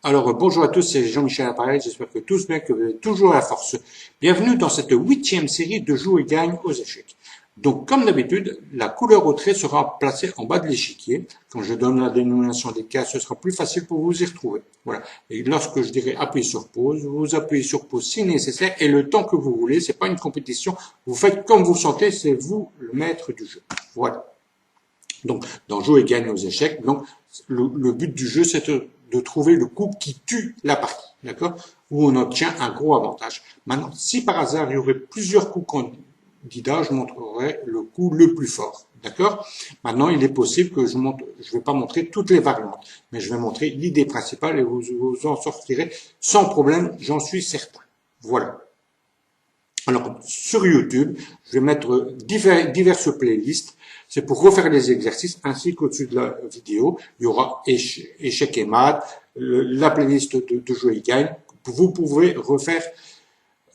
Alors, bonjour à tous, c'est Jean-Michel Appareil, j'espère que tous bien, que vous êtes toujours à la force. Bienvenue dans cette 8e série de Joue et gagne aux échecs. Donc, comme d'habitude, la couleur au trait sera placée en bas de l'échiquier. Quand je donne la dénomination des cases, ce sera plus facile pour vous y retrouver. Voilà. Et lorsque je dirai appuyer sur pause, vous appuyez sur pause si nécessaire et le temps que vous voulez. C'est pas une compétition. Vous faites comme vous sentez, c'est vous le maître du jeu. Voilà. Donc, dans Joue et gagne aux échecs, donc, le but du jeu, c'est de trouver le coup qui tue la partie, d'accord, où on obtient un gros avantage. Maintenant, si par hasard il y aurait plusieurs coups candidats, je montrerai le coup le plus fort, d'accord. Maintenant, il est possible que je vais pas montrer toutes les variantes, mais je vais montrer l'idée principale et vous en sortirez sans problème, j'en suis certain. Voilà. Alors, sur YouTube, je vais mettre diverses playlists. C'est pour refaire les exercices, ainsi qu'au-dessus de la vidéo, il y aura échecs et maths, la playlist de Joue et gagne. Vous pouvez refaire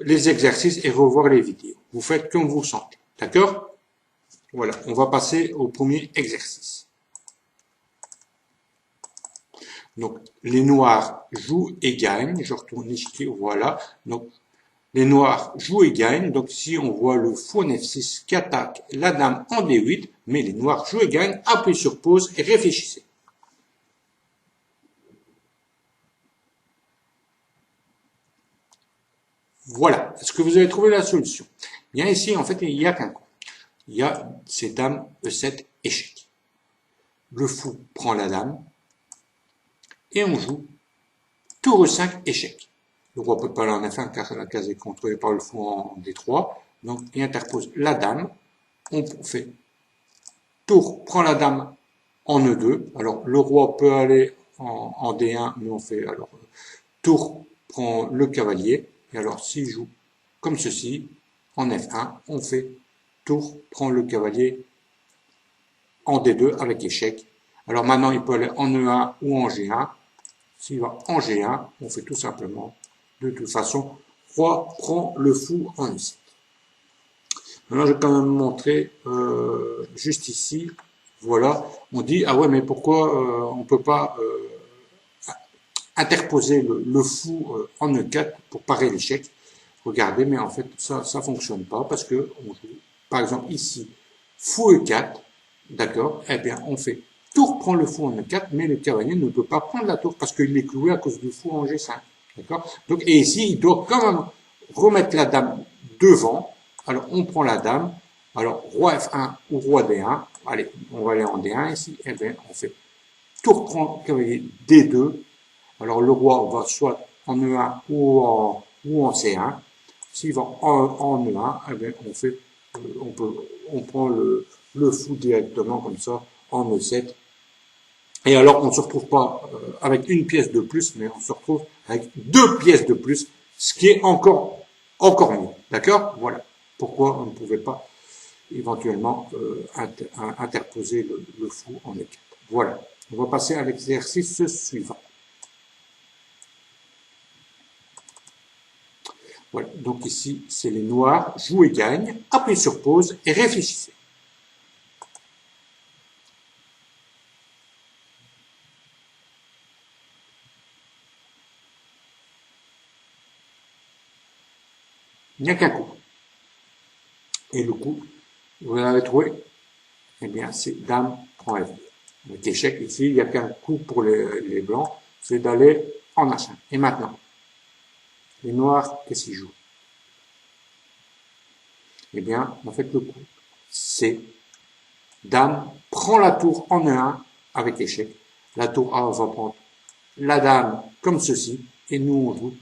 les exercices et revoir les vidéos. Vous faites comme vous sentez. D'accord? Voilà, on va passer au premier exercice. Donc, les noirs jouent et gagnent. Je retourne ici, voilà. Donc, les noirs jouent et gagnent. Donc ici, on voit le fou en F6 qui attaque la dame en D8. Mais les noirs jouent et gagnent. Appuyez sur pause et réfléchissez. Voilà. Est-ce que vous avez trouvé la solution? Bien ici, en fait, il n'y a qu'un coup. Il y a ces dames E7 échec. Le fou prend la dame. Et on joue tour E5 échec. Le roi ne peut pas aller en F1 car la case est contrôlée par le fou en D3. Donc, il interpose la dame. On fait tour prend la dame en E2. Alors, le roi peut aller en D1, mais on fait alors tour prend le cavalier. Et alors, s'il joue comme ceci, en F1, on fait tour prend le cavalier en D2 avec échec. Alors maintenant, il peut aller en E1 ou en G1. S'il va en G1, on fait tout simplement, de toute façon, roi prend le fou en E7. Maintenant, je vais quand même montrer juste ici. Voilà, on dit ah ouais, mais pourquoi on peut pas interposer le fou en E4 pour parer l'échec? Regardez, mais en fait ça fonctionne pas parce que on joue, par exemple ici, fou E4, d'accord? Eh bien, on fait tour prend le fou en E4, mais le cavalier ne peut pas prendre la tour parce qu'il est cloué à cause du fou en G5, d'accord? Donc et ici, il doit quand même remettre la dame devant. Alors, on prend la dame. Alors, roi F1 ou roi D1. Allez, on va aller en D1 ici. Eh bien, on fait tour prend cavalier D2. Alors, le roi va soit en E1 ou en C1. S'il va en E1, eh bien, on prend le fou directement comme ça en E7. Et alors, on ne se retrouve pas avec une pièce de plus, mais on se retrouve avec 2 pièces de plus, ce qui est encore mieux. D'accord? Voilà. Pourquoi on ne pouvait pas éventuellement interposer le fou en E4. Voilà. On va passer à l'exercice suivant. Voilà. Donc ici, c'est les noirs. Jouent et gagnent. Appuyez sur pause et réfléchissez. Il n'y a qu'un coup. Et le coup, vous l'avez trouvé? Eh bien, c'est dame prend F2. Avec échec, ici, il n'y a qu'un coup pour les blancs, c'est d'aller en H1. Et maintenant, les noirs, qu'est-ce qu'ils jouent? Eh bien, en fait, le coup, c'est dame prend la tour en E1 avec échec. La tour A va prendre la dame comme ceci, et nous, on joue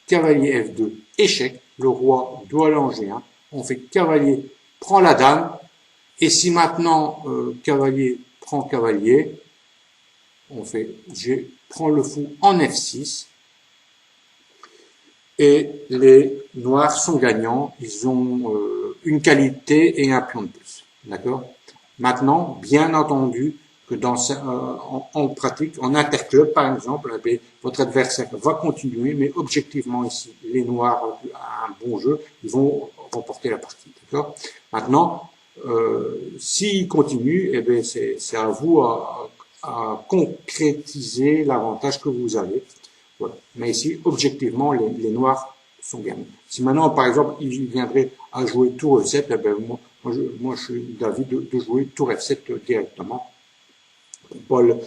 cavalier F2, échec. Le roi doit aller en G1. On fait cavalier prend la dame. Et si maintenant, cavalier prend cavalier, on fait G prend le fou en F6. Et les noirs sont gagnants. Ils ont une qualité et un pion de plus. D'accord? Maintenant, bien entendu, que en pratique, en interclub par exemple, votre adversaire va continuer, mais objectivement ici, les noirs ont un bon jeu, ils vont remporter la partie. D'accord? Maintenant, s'ils continuent, eh bien c'est à vous à concrétiser l'avantage que vous avez. Voilà. Mais ici, objectivement, les noirs sont gagnants. Si maintenant, par exemple, il viendrait à jouer tour E7, eh ben, moi, je suis d'avis de jouer tour F7 directement, pour pas le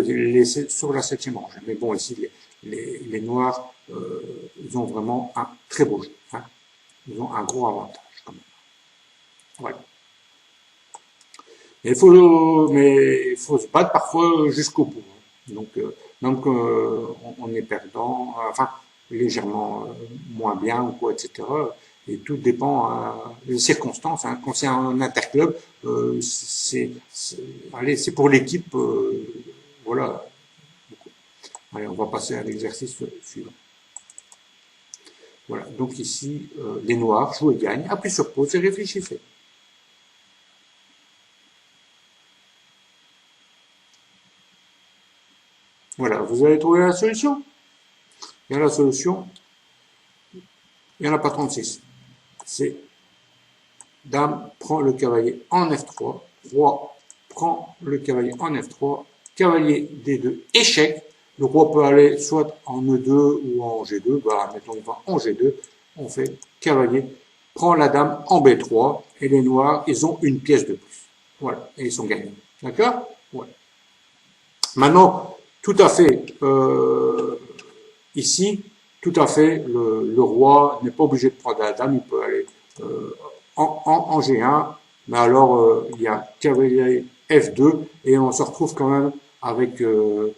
laisser sur la 7e rangée. Mais bon, ici, les noirs, ils ont vraiment un très beau jeu. Hein. Ils ont un gros avantage, quand même. Voilà. Mais il faut se battre parfois jusqu'au bout. Donc, on est perdant, enfin, légèrement moins bien ou quoi, etc. Et tout dépend des circonstances. Hein. Quand c'est un interclub, allez, c'est pour l'équipe, voilà. Allez, on va passer à l'exercice suivant. Voilà. Donc ici, les noirs jouent et gagnent. Appuyez sur pause et réfléchissez. Voilà, vous avez trouvé la solution? Et la solution, il n'y en a pas 36. C'est Dame prend le cavalier en F3, Roi prend le cavalier en F3, cavalier D2, échec. Le roi peut aller soit en E2 ou en G2. Bah, mettons, on va en G2. On fait cavalier prend la dame en B3 et les noirs, ils ont une pièce de plus. Voilà, et ils sont gagnés. D'accord? Ouais. Maintenant, tout à fait, ici, tout à fait, le roi n'est pas obligé de prendre la dame, il peut aller en G1, mais alors il y a cavalier F2 et on se retrouve quand même avec une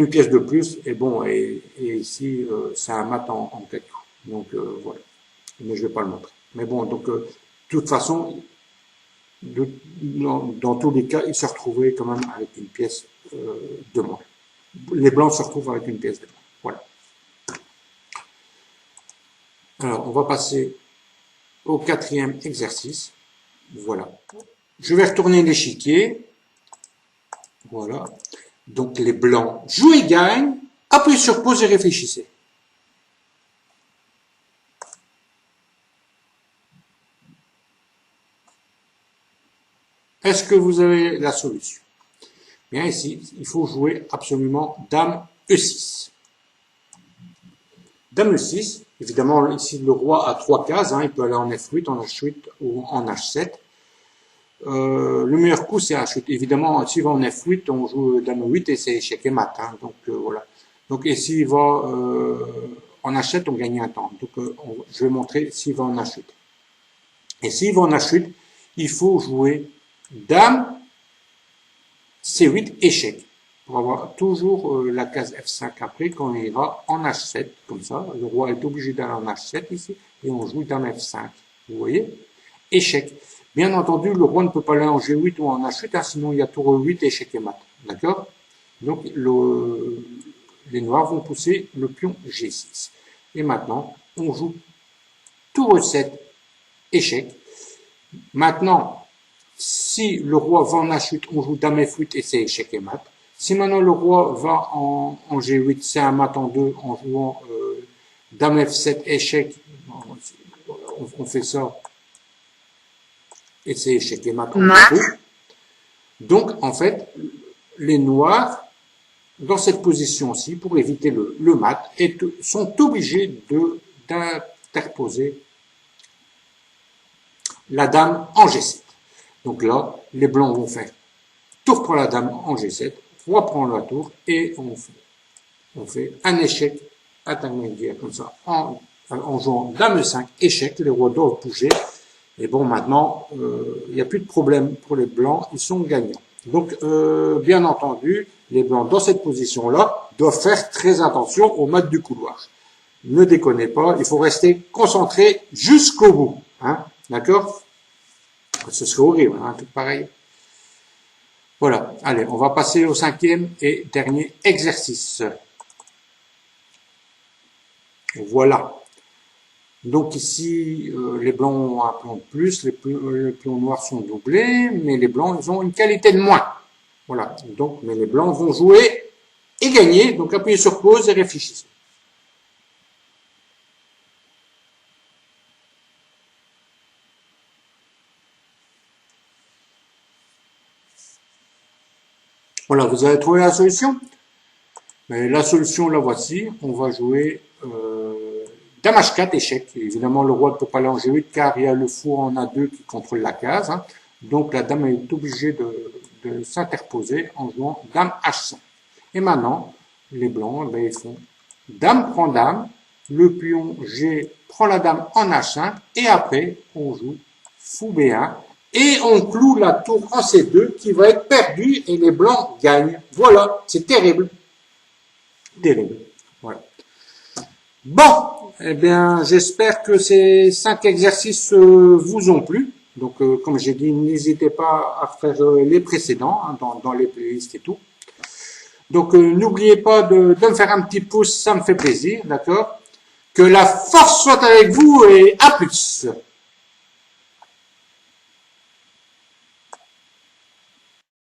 pièce de plus. Et bon, et ici, c'est un mat en 4 coups. Donc voilà, mais je vais pas le montrer. Mais bon, donc de toute façon, dans tous les cas, il se retrouvait quand même avec une pièce de moins. Les blancs se retrouvent avec une pièce de moins. Voilà. Alors, on va passer au 4e exercice. Voilà. Je vais retourner l'échiquier. Voilà. Donc, les blancs jouent et gagnent. Appuyez sur pause et réfléchissez. Est-ce que vous avez la solution? Bien, ici, il faut jouer absolument Dame E6. Dame E6, évidemment, ici, le roi a 3 cases. Hein, il peut aller en F8, en H8 ou en H7. Le meilleur coup, c'est H8. Évidemment, s'il va en F8, on joue Dame 8 et c'est échec et mat. Hein, donc voilà. Donc, et s'il va en H7, on gagne un temps. Donc, je vais montrer s'il va en H8. Et s'il va en H8, il faut jouer Dame C8 échec pour avoir toujours la case F5 après quand il ira en H7 comme ça. Le roi est obligé d'aller en H7 ici et on joue Dame F5. Vous voyez? Échec. Bien entendu, le roi ne peut pas aller en G8 ou en H8, hein, sinon il y a tour 8, échec et mat. D'accord? Donc, les noirs vont pousser le pion G6. Et maintenant, on joue tour E7, échec. Maintenant, si le roi va en H8, on joue Dame F8 et c'est échec et mat. Si maintenant le roi va en G8, c'est un mat en 2 en jouant Dame F7, échec. On fait ça et c'est échec et mat en 2. Donc, en fait, les noirs, dans cette position-ci, pour éviter le mat, sont obligés d'interposer la dame en G7. Donc là, les blancs vont faire tour pour la dame en G7, roi prend la tour, et on fait un échec intermédiaire, comme ça, en jouant dame 5, échec, les rois doivent bouger. Et bon, maintenant, il n'y a plus de problème pour les blancs, ils sont gagnants. Donc, bien entendu, les blancs dans cette position-là doivent faire très attention au mat du couloir. Ne déconnez pas, il faut rester concentré jusqu'au bout. Hein, d'accord? Ce serait horrible, hein, tout pareil. Voilà, allez, on va passer au 5e et dernier exercice. Voilà. Donc ici, les blancs ont un plan de plus, les pions noirs sont doublés, mais les blancs, ils ont une qualité de moins. Voilà. Donc, mais les blancs vont jouer et gagner. Donc, appuyez sur pause et réfléchissez. Voilà, vous avez trouvé la solution? Et la solution, la voici. On va jouer Dame H4, échec. Évidemment, le roi ne peut pas aller en G8 car il y a le fou en A2 qui contrôle la case. Hein. Donc la dame est obligée de s'interposer en jouant Dame H5. Et maintenant, les blancs, ben, ils font Dame prend Dame, le pion G prend la dame en H5, et après, on joue Fou B1, et on cloue la tour en C2 qui va être perdue et les blancs gagnent. Voilà, c'est terrible. Terrible. Voilà. Bon, eh bien, j'espère que ces 5 exercices vous ont plu. Donc, comme j'ai dit, n'hésitez pas à faire les précédents hein, dans les playlists et tout. Donc, n'oubliez pas de me faire un petit pouce, ça me fait plaisir, d'accord? Que la force soit avec vous et à plus!